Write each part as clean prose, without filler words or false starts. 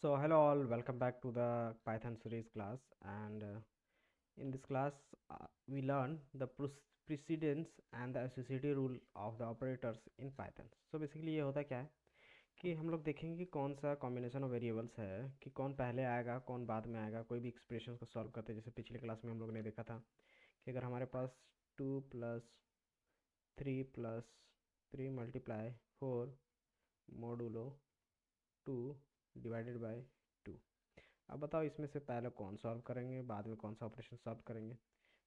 So hello all, welcome back to the Python series class. And in this class we learn the precedence and the associative rule of the operators in Python. So basically ये होता क्या है कि हम लोग देखेंगे कि कौन सा कॉम्बिनेशन ऑफ वेरिएबल्स है कि कौन पहले आएगा कौन बाद में आएगा कोई भी एक्सप्रेशन को सॉल्व करते हैं। जैसे पिछले क्लास में हम लोग ने देखा था कि अगर हमारे पास 2 + 3 + 3 × 4 मोडुलो 2 डिवाइडेड बाय 2। अब बताओ इसमें से पहले कौन सॉल्व करेंगे, बाद में कौन सा ऑपरेशन सॉल्व करेंगे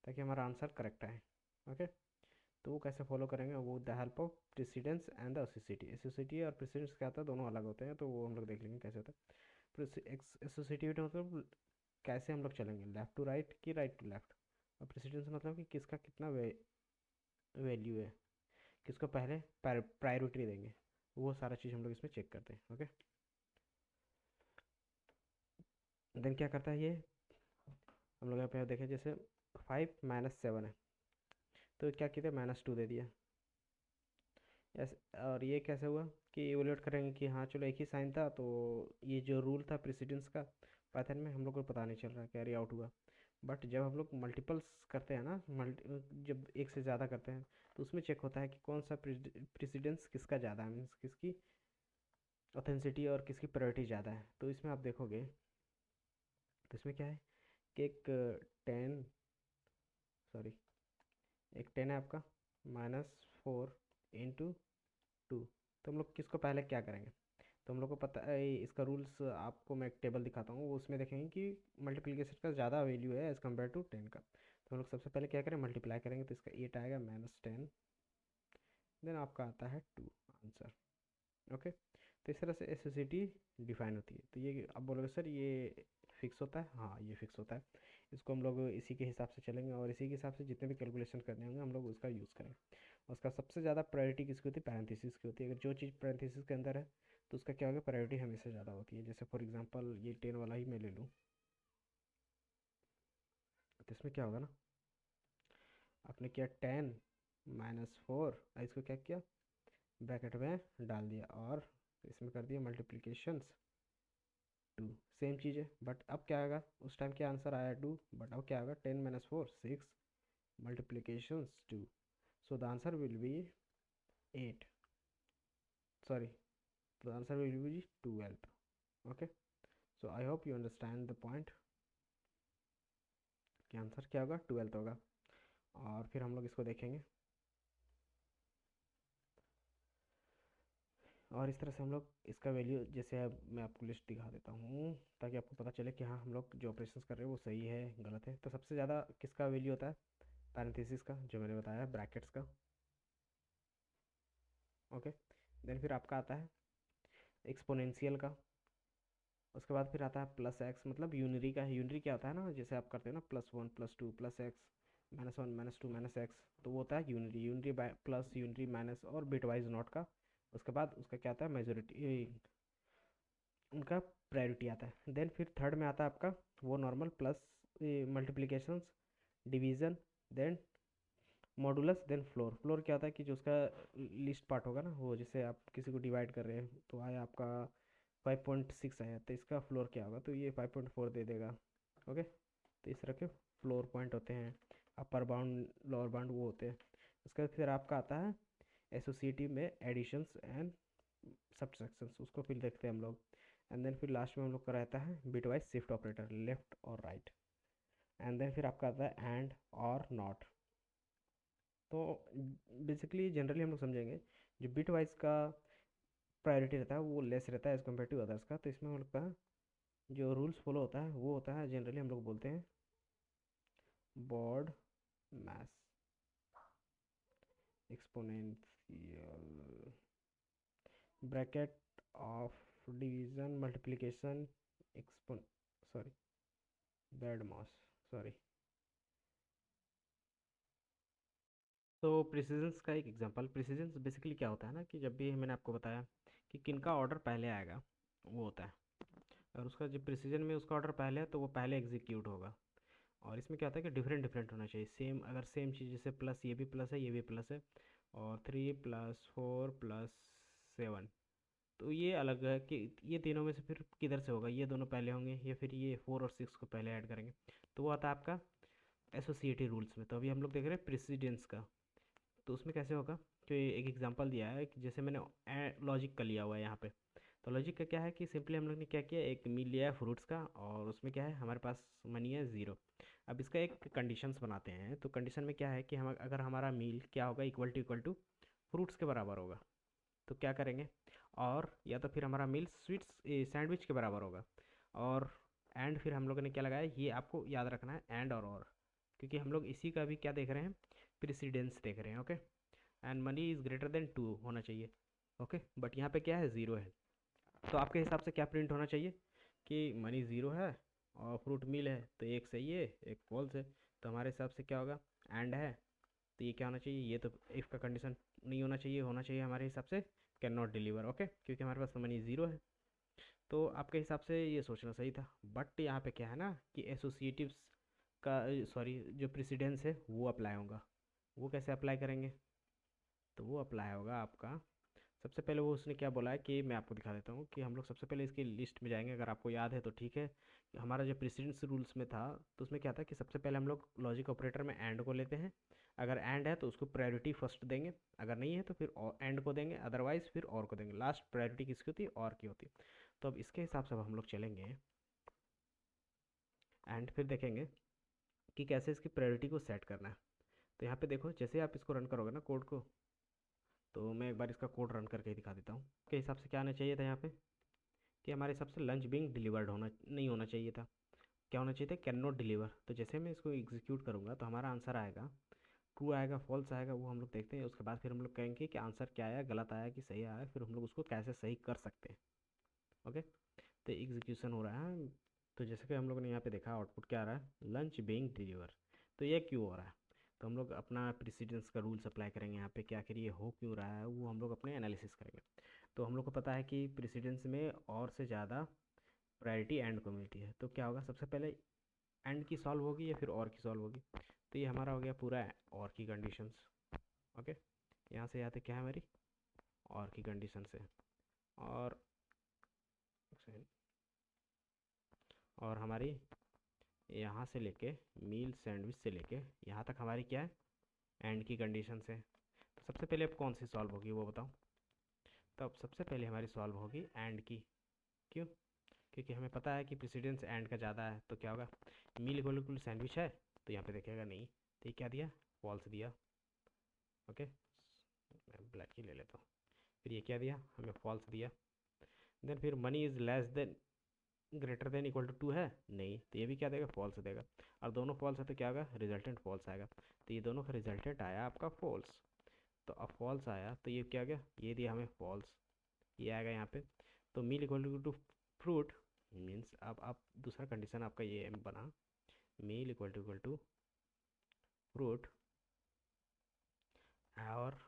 ताकि हमारा आंसर करेक्ट आए। ओके, तो वो कैसे फॉलो करेंगे? वो the help of precedence and the associative. Associative और प्रेसिडेंस क्या होता है, दोनों अलग होते हैं, तो वो हम लोग देख लेंगे कैसे होता है। एसोसिएटिव मतलब कैसे हम लोग चलेंगे, लेफ्ट टू राइट कि राइट टू लेफ्ट। और प्रेसिडेंस मतलब कि किसका कितना वैल्यू है, किसको पहले प्रायोरिटी देंगे, वो सारा चीज़ हम लोग इसमें चेक करते हैं। ओके, देन क्या करता है ये, हम लोग यहाँ पे देखें जैसे 5 - 7 है, तो क्या किया, -2 दे दिया। यस, और ये कैसे हुआ कि इवेलुएट करेंगे कि हाँ चलो एक ही साइन था, तो ये जो रूल था प्रेसिडेंस का पाइथन में हम लोग को पता नहीं चल रहा कैरी आउट हुआ। बट जब हम लोग मल्टीपल्स करते हैं ना, जब एक से ज़्यादा करते हैं तो उसमें चेक होता है कि कौन सा प्रेसिडेंस किसका ज़्यादा है, मीन्स किसकी ऑथेंसिटी और किसकी प्रायोरिटी ज़्यादा है। तो इसमें आप देखोगे तो इसमें क्या है कि एक टेन है आपका, -4 × 2। तो हम लोग किसको पहले क्या करेंगे, तो हम लोग को पता है इसका रूल्स। आपको मैं एक टेबल दिखाता हूँ, उसमें देखेंगे कि मल्टीप्लिकेशन का ज़्यादा वैल्यू है एज़ कम्पेयर टू 10 का। तो हम लोग सबसे पहले क्या करें, मल्टीप्लाई करेंगे, तो इसका 8 आएगा -10, देन आपका आता है 2 आंसर। ओके, तो इस तरह से एसोसिएटी डिफाइन होती है। तो ये आप बोलोगे सर ये फिक्स होता है, हाँ ये फिक्स होता है। इसको हम लोग इसी के हिसाब से चलेंगे और इसी के हिसाब से जितने भी कैलकुलेशन करने होंगे हम लोग उसका यूज़ करेंगे। उसका सबसे ज़्यादा प्रायोरिटी किसकी होती है, पैरेंथेसिस की होती है। अगर जो चीज़ पैरेंथेसिस के अंदर है तो उसका क्या होगा, प्रायोरिटी हमेशा ज़्यादा होती है। जैसे फॉर एग्जांपल ये 10 वाला ही मैं ले लूँ, तो इसमें क्या होगा ना, आपने किया 10 - 4, इसको क्या किया, ब्रैकेट में डाल दिया और इसमें कर दिया मल्टीप्लिकेशंस 2। सेम चीज़ है, बट अब क्या आएगा, उस टाइम क्या आंसर आया 2, बट अब क्या आएगा 10 - 4 6 multiplications 2, so the answer will be 8, sorry, the answer will be 12. Okay, so I hope you understand the point कि आंसर क्या होगा, 12 होगा। और फिर हम लोग इसको देखेंगे और इस तरह से हम लोग इसका वैल्यू, जैसे अब मैं आपको लिस्ट दिखा देता हूँ ताकि आपको पता चले कि हाँ हम लोग जो ऑपरेशंस कर रहे हैं वो सही है गलत है। तो सबसे ज़्यादा किसका वैल्यू होता है, पैरेंथेसिस का, जो मैंने बताया ब्रैकेट्स का। ओके, देन फिर आपका आता है एक्सपोनेंशियल का। उसके बाद फिर आता है प्लस एक्स, मतलब यूनरी का। यूनरी क्या होता है ना, जैसे आप करते हो ना +1 +2 +x -1 -2 -x, तो वो होता है unary. Unary by plus, unary minus और बिट वाइज नॉट का। उसके बाद उसका क्या आता है, मेजोरिटी, उनका प्रायोरिटी आता है। देन फिर थर्ड में आता है आपका वो normal plus, multiplications, division, then modulus, then floor. Floor क्या होता है कि जो उसका लिस्ट पार्ट होगा ना, वो जैसे आप किसी को डिवाइड कर रहे हैं तो आया आपका 5.6 आया, तो इसका फ्लोर क्या होगा, तो ये 5.4 दे देगा। ओके, तो इस तरह के फ्लोर पॉइंट होते हैं, अपर बाउंड लोअर बाउंड वो होते हैं। उसके बाद फिर आपका आता है एसोसिएटिव में एडिशंस एंड सब्ट्रैक्शंस, उसको फिर देखते हैं हम लोग। एंड देन फिर लास्ट में हम लोग का रहता है bit wise shift operator, left और राइट। एंड देन फिर आपका आता है एंड और नॉट। तो बेसिकली जनरली हम लोग समझेंगे जो बिट वाइज का प्रायोरिटी रहता है वो लेस रहता है एज़ कम्पेयर टू अदर्स का। तो इसमें हम लोग का जो रूल्स फॉलो होता है वो होता है, जनरली हम लोग बोलते हैं BODMAS exponential, bracket of division multiplication एक्सपोन, सॉरी, बैड मॉस, सॉरी। तो प्रिसीजंस का एक एग्जांपल, प्रिसीजंस बेसिकली क्या होता है ना कि जब भी मैंने आपको बताया कि किनका ऑर्डर पहले आएगा वो होता है, और उसका जब प्रिसीजन में उसका ऑर्डर पहले है तो वो पहले एग्जीक्यूट होगा। और इसमें क्या होता है कि डिफरेंट डिफरेंट होना चाहिए। सेम, अगर सेम चीज़ जैसे प्लस, ये भी प्लस है ये भी प्लस है, और 3 + 4 + 7, तो ये अलग है कि ये तीनों में से फिर किधर से होगा, ये दोनों पहले होंगे या फिर ये 4 और 6 को पहले ऐड करेंगे। तो वो आता है आपका एसोसिएटिव रूल्स में। तो अभी हम लोग देख रहे हैं प्रेसिडेंस का। तो उसमें कैसे होगा कि एक एग्जांपल दिया है कि जैसे मैंने लॉजिक का लिया हुआ है यहाँ पे। तो लॉजिक का क्या है कि सिंपली हम लोग ने क्या किया, एक मील लिया है फ्रूट्स का और उसमें क्या है हमारे पास मनी है 0। अब इसका एक कंडीशंस बनाते हैं। तो कंडीशन में क्या है कि हम अगर हमारा मील क्या होगा, इक्वल टू फ्रूट्स के बराबर होगा, तो क्या करेंगे, और या तो फिर हमारा मील स्वीट्स सैंडविच के बराबर होगा, और एंड फिर हम लोगों ने क्या लगाया, ये आपको याद रखना है, एंड और क्योंकि हम लोग इसी का भी क्या देख रहे हैं, प्रेसिडेंस देख रहे हैं। Okay, and money is greater than 2 होना चाहिए। ओके, बट यहाँ पे क्या है, 0 है। तो आपके हिसाब से क्या प्रिंट होना चाहिए कि मनी 0 है और फ्रूट मील है, तो एक सही है एक फॉल्स है। तो हमारे हिसाब से क्या होगा, एंड है, तो ये क्या होना चाहिए, ये तो इफ़ का कंडीशन नहीं होना चाहिए, होना चाहिए हमारे हिसाब से कैन नॉट डिलीवर। ओके, क्योंकि हमारे पास मनी 0 है। तो आपके हिसाब से ये सोचना सही था। बट यहाँ पे क्या है ना कि एसोसिएटिव्स का, सॉरी, जो प्रेसिडेंस है वो अप्लाई होगा। वो कैसे अप्लाई करेंगे, तो वो अप्लाई होगा आपका, सबसे पहले वो उसने क्या बोला है कि मैं आपको दिखा देता हूँ कि हम लोग सबसे पहले इसकी लिस्ट में जाएंगे। अगर आपको याद है तो ठीक है, हमारा जो प्रेसिडेंस रूल्स में था तो उसमें क्या था कि सबसे पहले हम लोग लॉजिक ऑपरेटर में एंड को लेते हैं। अगर एंड है तो उसको प्रायोरिटी फर्स्ट देंगे, अगर नहीं है तो फिर एंड को देंगे, अदरवाइज फिर और को देंगे। लास्ट प्रायोरिटी किसकी होती है, और की होती है। तो अब इसके हिसाब से अब हम लोग चलेंगे एंड फिर देखेंगे कि कैसे इसकी प्रायोरिटी को सेट करना है। तो यहाँ पे देखो, जैसे आप इसको रन करोगे ना कोड को, तो मैं एक बार इसका कोड रन करके दिखा देता हूँ। के हिसाब से क्या आना चाहिए था यहाँ पे कि हमारे हिसाब से लंच बिंग डिलीवर्ड होना नहीं होना चाहिए था, क्या होना चाहिए था, कैन नॉट डिलीवर। तो जैसे मैं इसको एग्जीक्यूट करूँगा तो हमारा आंसर आएगा, ट्रू आएगा फॉल्स आएगा, वो हम लोग देखते हैं। उसके बाद फिर हम लोग कहेंगे कि आंसर क्या आया, गलत आया कि सही आया, फिर हम लोग उसको कैसे सही कर सकते हैं। ओके, तो एग्जीक्यूशन हो रहा है। तो जैसे कि हम लोग ने यहाँ पे देखा आउटपुट क्या आ रहा है, लंच बीइंग डिलीवर। तो ये क्यों हो रहा है, तो हम लोग अपना प्रेसिडेंस का रूल्स अप्लाई करेंगे यहाँ पे कि आखिर ये हो क्यों रहा है, वो हम लोग अपने एनालिसिस करेंगे। तो हम लोग को पता है कि प्रेसिडेंस में और से ज़्यादा प्रायोरिटी एंड को मिलती है। तो क्या होगा, सबसे पहले एंड की सॉल्व होगी या फिर और की सॉल्व होगी। तो ये हमारा हो गया पूरा और की कंडीशंस। ओके, यहाँ से यहाँ तक क्या है हमारी और की कंडीशन है। और और हमारी यहाँ से लेके मील सैंडविच से लेके यहाँ तक हमारी क्या है, एंड की कंडीशन है। तो सबसे पहले अब कौन सी सॉल्व होगी वो बताओ। तो अब सबसे पहले हमारी सॉल्व होगी एंड की। क्यों, क्योंकि हमें पता है कि प्रेसिडेंस एंड का ज़्यादा है। तो क्या होगा, मील इक्वल टू सैंडविच है, तो यहाँ पे देखेगा नहीं, तो ये क्या दिया, फॉल्स दिया। ओके, मैं ब्लैक ही ले लेता हूँ। फिर ये क्या दिया, हमें फॉल्स दिया। देन फिर money is less than greater than equal to 2 है, नहीं, तो ये भी क्या देगा, फॉल्स देगा। और दोनों फॉल्स है तो क्या होगा, रिजल्टेंट फॉल्स आएगा। तो ये दोनों का रिजल्टेंट आया आपका फॉल्स। तो अब फॉल्स आया तो ये क्या गया, ये दिया हमें फॉल्स, ये आएगा यहाँ पे। तो मील इक्वल टू फ्रूट मीन्स अब आप दूसरा कंडीशन आपका ये बना, मील इक्वल टू फ्रूट, और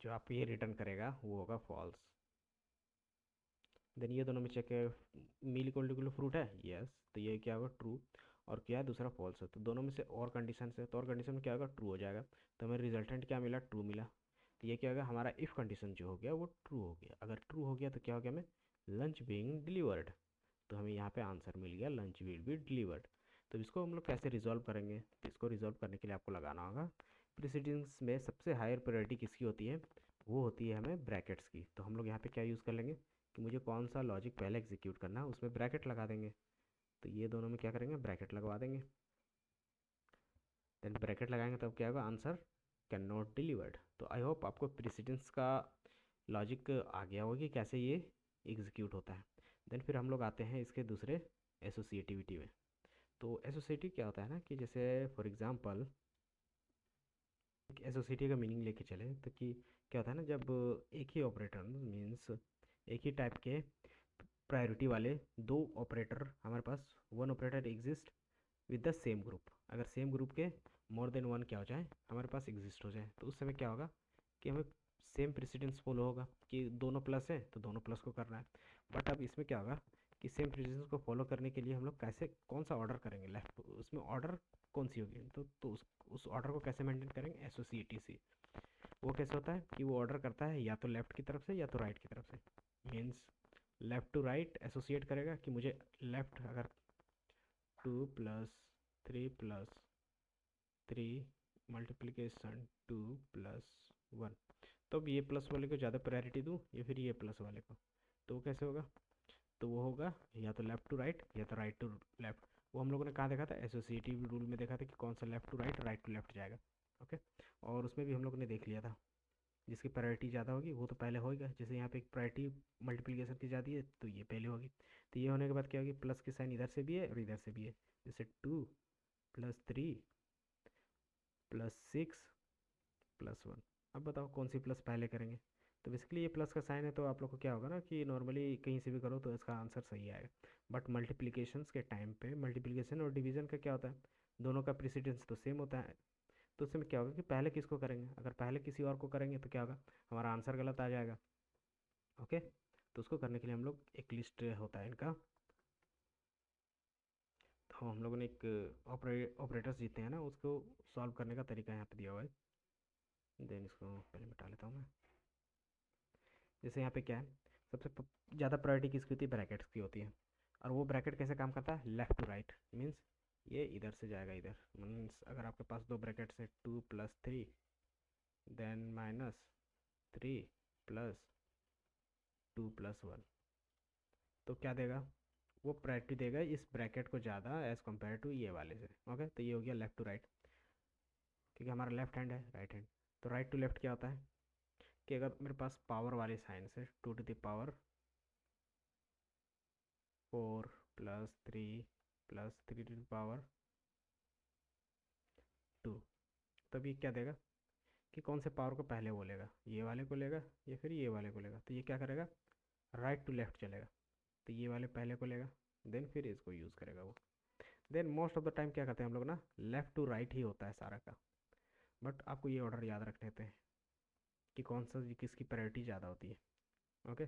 जो आप ये रिटर्न करेगा वो होगा फॉल्स। देन ये दोनों में चेक है, मील इक्वल टू फ्रूट है, यस, तो ये क्या होगा, ट्रू। और क्या है, दूसरा फॉल्स है। तो दोनों में से और कंडीशन है, तो और कंडीशन में क्या होगा, ट्रू हो जाएगा। तो हमें रिजल्टेंट क्या मिला, ट्रू मिला। तो ये क्या होगा, हमारा इफ़ कंडीशन जो हो गया वो ट्रू हो गया। अगर ट्रू हो गया तो क्या हो गया, हमें लंच बीइंग डिलीवर्ड। तो हमें यहाँ पे आंसर मिल गया, लंच विल बी डिलीवर्ड। तो इसको हम लोग कैसे रिजॉल्व करेंगे, तो इसको रिजॉल्व करने के लिए आपको लगाना होगा, प्रेसिडेंस में सबसे हायर प्रायोरिटी किसकी होती है, वो होती है हमें ब्रैकेट्स की। तो हम लोग यहाँ पे क्या यूज़ कर लेंगे कि मुझे कौन सा लॉजिक पहले एग्जीक्यूट करना है उसमें ब्रैकेट लगा देंगे। तो ये दोनों में क्या करेंगे, ब्रैकेट लगवा देंगे। देन ब्रैकेट लगाएंगे तब क्या होगा, आंसर कैन नॉट डिलीवर्ड। तो आई होप आपको प्रेसिडेंस का लॉजिक आ गया होगा कि कैसे ये एग्जीक्यूट होता है। देन फिर हम लोग आते हैं इसके दूसरे एसोसिएटिविटी में। तो एसोसिएटिव क्या होता है ना कि जैसे फॉर एग्जांपल एसोसिएटिव का मीनिंग लेके चले तो कि क्या होता है ना, जब एक ही ऑपरेटर मीन्स एक ही टाइप के प्रायोरिटी वाले दो ऑपरेटर हमारे पास, one operator exist with the same group, अगर सेम ग्रुप के मोर देन वन क्या हो जाए हमारे पास एग्जिस्ट हो जाए, तो उस समय क्या होगा कि हमें सेम प्रेसिडेंस फॉलो होगा कि दोनों प्लस है तो दोनों प्लस को करना है। बट अब इसमें क्या होगा कि सेम प्रेसिडेंस को फॉलो करने के लिए हम लोग कैसे, कौन सा ऑर्डर करेंगे, लेफ्ट उसमें ऑर्डर कौन सी होगी, तो उस ऑर्डर को कैसे मेंटेन करेंगे, एसोसिएटी से। वो कैसे होता है कि वो ऑर्डर करता है या तो लेफ्ट की तरफ से या तो राइट की तरफ से। Means left to right associate करेगा कि मुझे लेफ़्ट अगर 2 + 3 + 3 मल्टीप्लिकेशन 2 + 1, तो अब ये प्लस वाले को ज़्यादा प्रायोरिटी दूँ या फिर ये प्लस वाले को, तो वो कैसे होगा? तो वो होगा या तो लेफ़्ट टू राइट या तो राइट टू लेफ़्ट। वो हम लोगों ने कहाँ देखा था? एसोसिएटिव रूल में देखा था कि कौन सा left to right, right to left जाएगा। ओके, और उसमें भी हम लोगों ने देख लिया था जिसकी प्रायोरिटी ज़्यादा होगी वो तो पहले होएगा। जैसे यहाँ पे एक प्रायोरिटी मल्टीप्लिकेशन की जाती है तो ये पहले होगी। तो ये होने के बाद क्या होगी? प्लस की साइन इधर से भी है और इधर से भी है। जैसे 2 + 3 + 6 + 1। अब बताओ कौन सी प्लस पहले करेंगे? तो बेसिकली ये प्लस का साइन है तो आप लोग को क्या होगा ना कि नॉर्मली कहीं से भी करो तो इसका आंसर सही आएगा। बट मल्टीप्लिकेशंस के टाइम पे मल्टीप्लिकेशन और डिवीजन का क्या होता है? दोनों का प्रेसिडेंस तो सेम होता है। तो उसमें क्या होगा कि पहले किसको करेंगे? अगर पहले किसी और को करेंगे तो क्या होगा? हमारा आंसर गलत आ जाएगा। ओके, तो उसको करने के लिए हम लोग एक लिस्ट होता है इनका, तो हम लोगों ने एक ऑपरेटर्स जीते हैं ना, उसको सॉल्व करने का तरीका यहाँ पे दिया हुआ है। देन इसको पहले मिटा लेता हूँ मैं। जैसे यहाँ पे क्या है, सबसे ज़्यादा प्रायोरिटी किसकी होती है? ब्रैकेट्स की होती है। और वो ब्रैकेट कैसे काम करता है? लेफ़्ट टू राइट मीन्स ये इधर से जाएगा इधर। मीन्स अगर आपके पास दो ब्रैकेट्स है 2 + 3 देन -3 + 2 + 1, तो क्या देगा? वो प्रायोरिटी देगा इस ब्रैकेट को ज़्यादा एज़ कम्पेयर टू ये वाले से। ओके, तो ये हो गया लेफ़्ट टू राइट, क्योंकि हमारा लेफ्ट हैंड है, राइट हैंड। तो राइट टू लेफ्ट क्या होता है कि अगर मेरे पास पावर वाले साइन से 2⁴ +3 + 3⁴ 2, तब ये क्या देगा कि कौन से पावर को पहले वो लेगा? ये वाले को लेगा या फिर ये वाले को लेगा? तो ये क्या करेगा? राइट टू लेफ्ट चलेगा। तो ये वाले पहले को लेगा देन फिर इसको यूज़ करेगा वो। Then most of the time क्या करते हैं हम लोग ना, लेफ़्ट टू राइट ही होता है सारा का। बट आपको ये ऑर्डर याद रखने थे कि कौन सा किसकी प्रायोरिटी ज़्यादा होती है। ओके,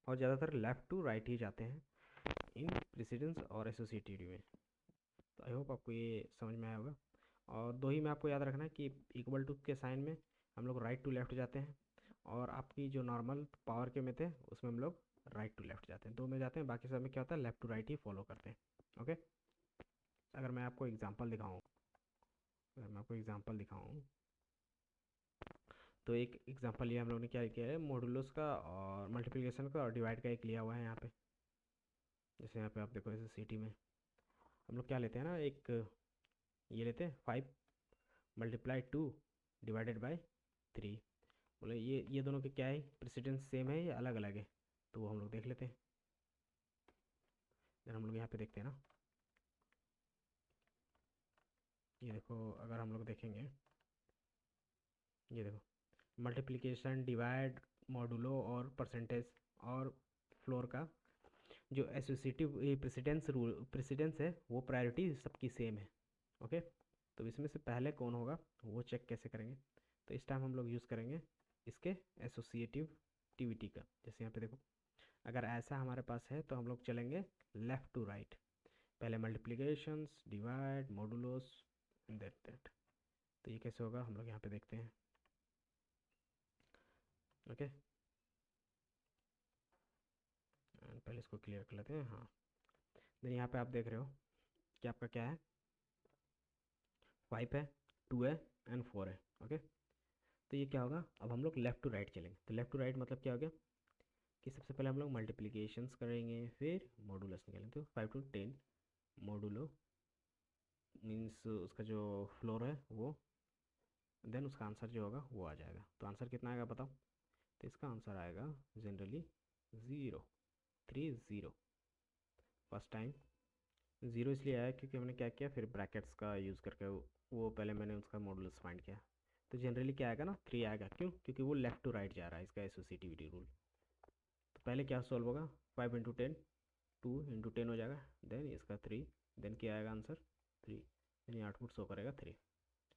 और ज़्यादातर लेफ़्ट टू राइट ही जाते हैं इन प्रेसिडेंस और एसोसिएटिव में। तो आई होप आपको ये समझ में आया होगा। और दो ही में आपको याद रखना है कि इक्वल टू के साइन में हम लोग राइट टू लेफ्ट जाते हैं, और आपकी जो नॉर्मल पावर के में थे उसमें हम लोग राइट टू लेफ्ट जाते हैं, दो में जाते हैं। बाकी सब में क्या होता है? लेफ्ट टू राइट ही फॉलो करते हैं। ओके, अगर मैं आपको एग्जांपल दिखाऊं, अगर मैं आपको एग्जांपल दिखाऊं तो एक एग्जांपल ये हम लोग ने क्या किया है, मॉडुलस का और मल्टीप्लिकेशन का और डिवाइड का एक लिया हुआ है यहाँ पे। जैसे यहाँ पे आप देखो ऐसे सिटी में हम लोग क्या लेते हैं ना, एक ये लेते हैं 5 × 2 ÷ 3। बोले ये दोनों के क्या है? प्रेसिडेंस सेम है या अलग अलग है? तो वो हम लोग देख लेते हैं। देन हम लोग यहाँ पे देखते हैं ना, ये देखो अगर हम लोग देखेंगे, ये देखो मल्टीप्लिकेशन, डिवाइड, मॉडुलो और परसेंटेज और फ्लोर का जो एसोसिएटिव प्रेसिडेंस रूल प्रेसिडेंस है वो प्रायोरिटी सबकी सेम है। ओके, तो इसमें से पहले कौन होगा वो चेक कैसे करेंगे? तो इस टाइम हम लोग यूज़ करेंगे इसके एसोसिएटिविटी का। जैसे यहाँ पे देखो, अगर ऐसा हमारे पास है तो हम लोग चलेंगे लेफ़्ट टू राइट, पहले मल्टीप्लिकेशंस, डिवाइड, मॉडुलोस एंड दैट। तो ये कैसे होगा हम लोग यहाँ पे देखते हैं। ओके, पहले इसको क्लियर कर लेते हैं। हाँ, देन यहाँ पे आप देख रहे हो कि आपका क्या है, 5 है, 2 है एंड 4 है। ओके, तो ये क्या होगा? अब हम लोग लेफ़्ट टू राइट चलेंगे। तो लेफ़्ट टू राइट मतलब क्या हो गया कि सबसे पहले हम लोग मल्टीप्लिकेशंस करेंगे फिर मॉडुलस निकालेंगे। तो 5 × 10 मॉडुलो मीन्स उसका जो फ्लोर है वो, देन उसका आंसर जो होगा वो आ जाएगा। तो आंसर कितना आएगा बताओ? तो इसका आंसर आएगा जनरली 0 3 0। फर्स्ट टाइम 0 इसलिए आया क्योंकि हमने क्या किया, फिर ब्रैकेट्स का यूज़ करके वो पहले मैंने उसका मॉडुलस फाइंड किया। तो जनरली क्या आएगा ना, 3 आएगा। क्यों? क्योंकि वो लेफ़्ट टू राइट जा रहा है, इसका एसोसिएटिविटी रूल। तो पहले क्या सॉल्व होगा? 5 × 10 2 × 10 हो जाएगा, देन इसका 3, देन क्या आएगा आंसर? 3, देन ये आउटपुट शो करेगा 3।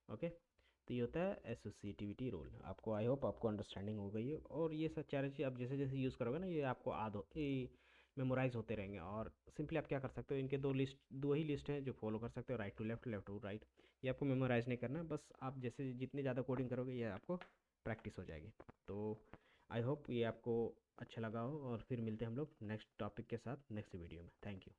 ओके, तो ये होता है एसोसिएटिविटी रूल। आपको आई होप आपको अंडरस्टैंडिंग हो गई है। और ये सब चार चीज़ आप जैसे जैसे यूज़ करोगे ना, ये आपको मेमोराइज होते रहेंगे। और सिंपली आप क्या कर सकते हो, इनके दो ही लिस्ट हैं जो फॉलो कर सकते हो, right to left, left to right. ये आपको मेमोराइज नहीं करना, बस आप जैसे जितने ज़्यादा कोडिंग करोगे ये आपको प्रैक्टिस हो जाएगी। तो आई होप ये आपको अच्छा लगा हो, और फिर मिलते हैं हम लोग नेक्स्ट टॉपिक के साथ नेक्स्ट वीडियो में। Thank you.